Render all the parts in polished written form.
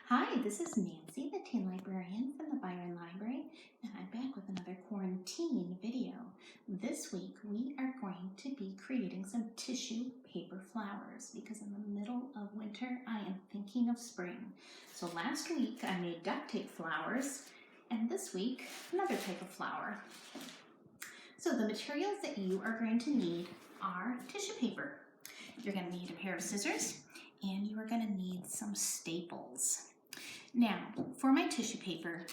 Hi, this is Nancy, the teen librarian from the Byron Library, and I'm back with another quarantine video. This week we are going to be creating some tissue paper flowers because in the middle of winter I am thinking of spring. So last week I made duct tape flowers, and this week another type of flower. So the materials that you are going to need are tissue paper. You're going to need a pair of scissors, and you are going to need some staples. Now, for my tissue paper,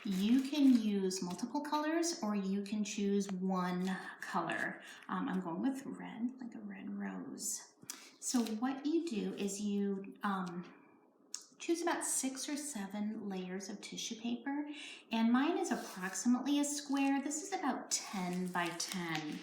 you can use multiple colors or you can choose one color. I'm going with red, like a red rose. So what you do is you choose about 6 or 7 layers of tissue paper, and mine is approximately a square. This is about 10 by 10.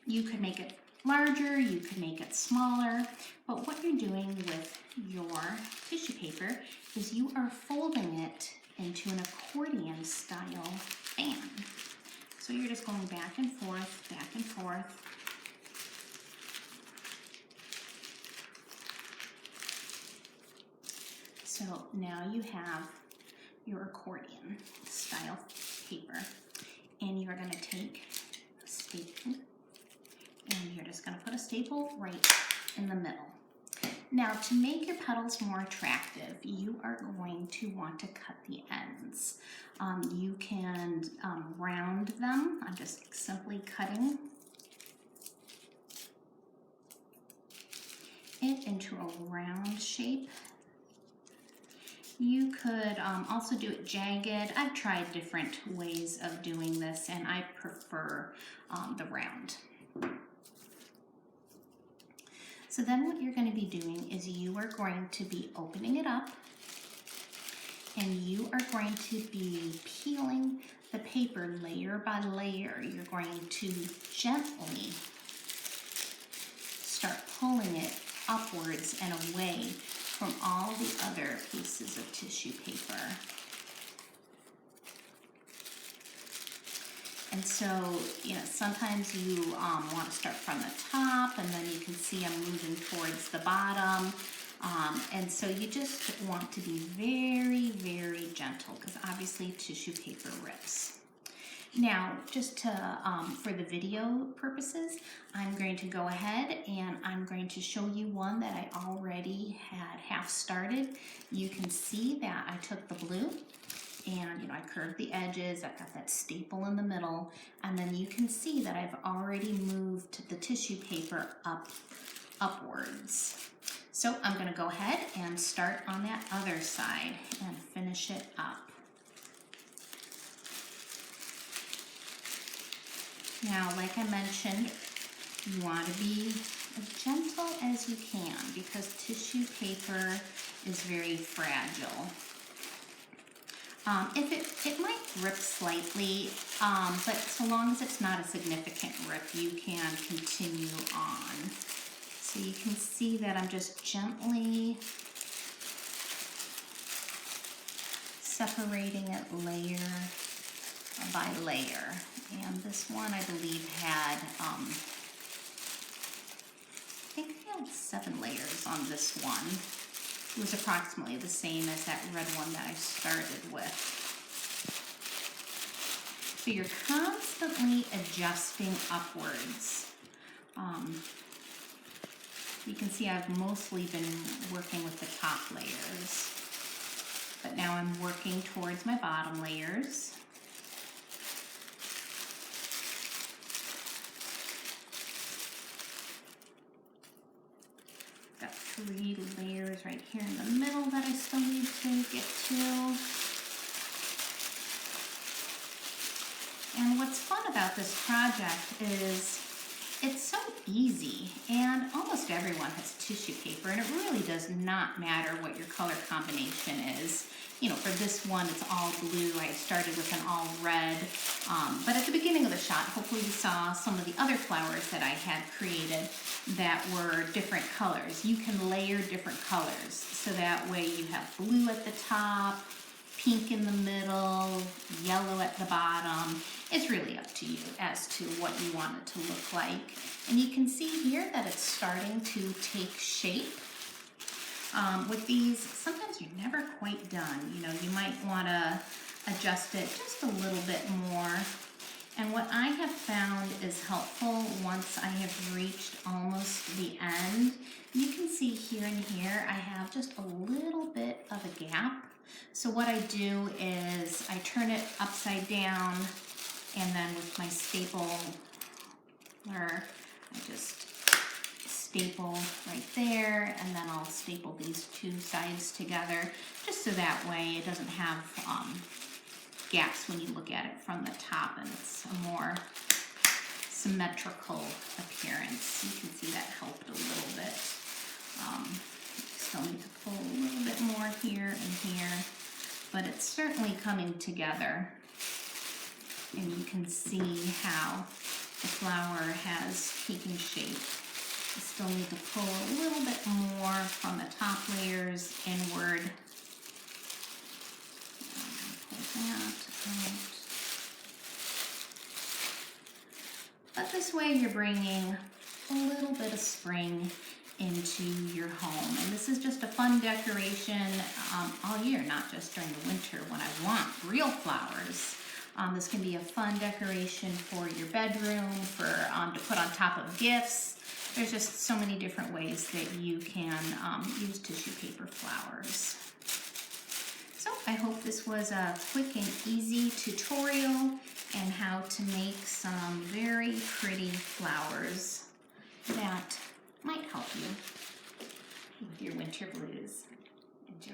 You could make it larger, you could make it smaller, but what you're doing with your tissue paper is you are folding it into an accordion style fan. So you're just going back and forth, back and forth. So now you have your accordion style paper, and you're going to take a staple and you're just going to put a staple right in the middle. Now, to make your petals more attractive, you are going to want to cut the ends. You can round them. I'm just simply cutting it into a round shape. You could also do it jagged. I've tried different ways of doing this, and I prefer the round. So then what you're going to be doing is you are going to be opening it up, and you are going to be peeling the paper layer by layer. You're going to gently start pulling it upwards and away from all the other pieces of tissue paper. And so, sometimes you want to start from the top, and then you can see I'm moving towards the bottom. And so you just want to be very, very gentle because obviously tissue paper rips. Now, just for the video purposes, I'm going to go ahead and I'm going to show you one that I already had half started. You can see that I took the blue and I curved the edges. I've got that staple in the middle, and then you can see that I've already moved the tissue paper upwards. So I'm going to go ahead and start on that other side and finish it up. Now, like I mentioned, you want to be as gentle as you can because tissue paper is very fragile. It might rip slightly, but so long as it's not a significant rip, you can continue on. So you can see that I'm just gently separating it layer by layer. And this one, I believe, had, I think I had 7 layers on this one. It was approximately the same as that red one that I started with. So you're constantly adjusting upwards. You can see I've mostly been working with the top layers, but now I'm working towards my bottom layers. Got 3 layers right here in the middle that I still need to get to. And what's fun about this project is it's so easy, and almost everyone has tissue paper, and it really does not matter what your color combination is. For this one, it's all blue. I started with an all red, but at the beginning of the shot, hopefully you saw some of the other flowers that I had created that were different colors. You can layer different colors, so that way you have blue at the top, pink in the middle, yellow at the bottom. It's really up to you as to what you want it to look like. And you can see here that it's starting to take shape. With these, sometimes you're never quite done. You know, you might want to adjust it just a little bit more. And what I have found is helpful once I have reached almost the end, you can see here and here I have just a little bit of a gap. So what I do is I turn it upside down, and then with my stapler, I just staple right there, and then I'll staple these two sides together just so that way it doesn't have gaps when you look at it from the top, and it's a more symmetrical appearance. You can see that helped a little bit. Still need to pull a little bit more here and here, but it's certainly coming together, and you can see how the flower has taken shape. I still need to pull a little bit more from the top layers inward. Pull that out. But this way you're bringing a little bit of spring into your home. And this is just a fun decoration all year, not just during the winter when I want real flowers. This can be a fun decoration for your bedroom, for to put on top of gifts. There's just so many different ways that you can use tissue paper flowers. So I hope this was a quick and easy tutorial on how to make some very pretty flowers that might help you with your winter blues. Enjoy.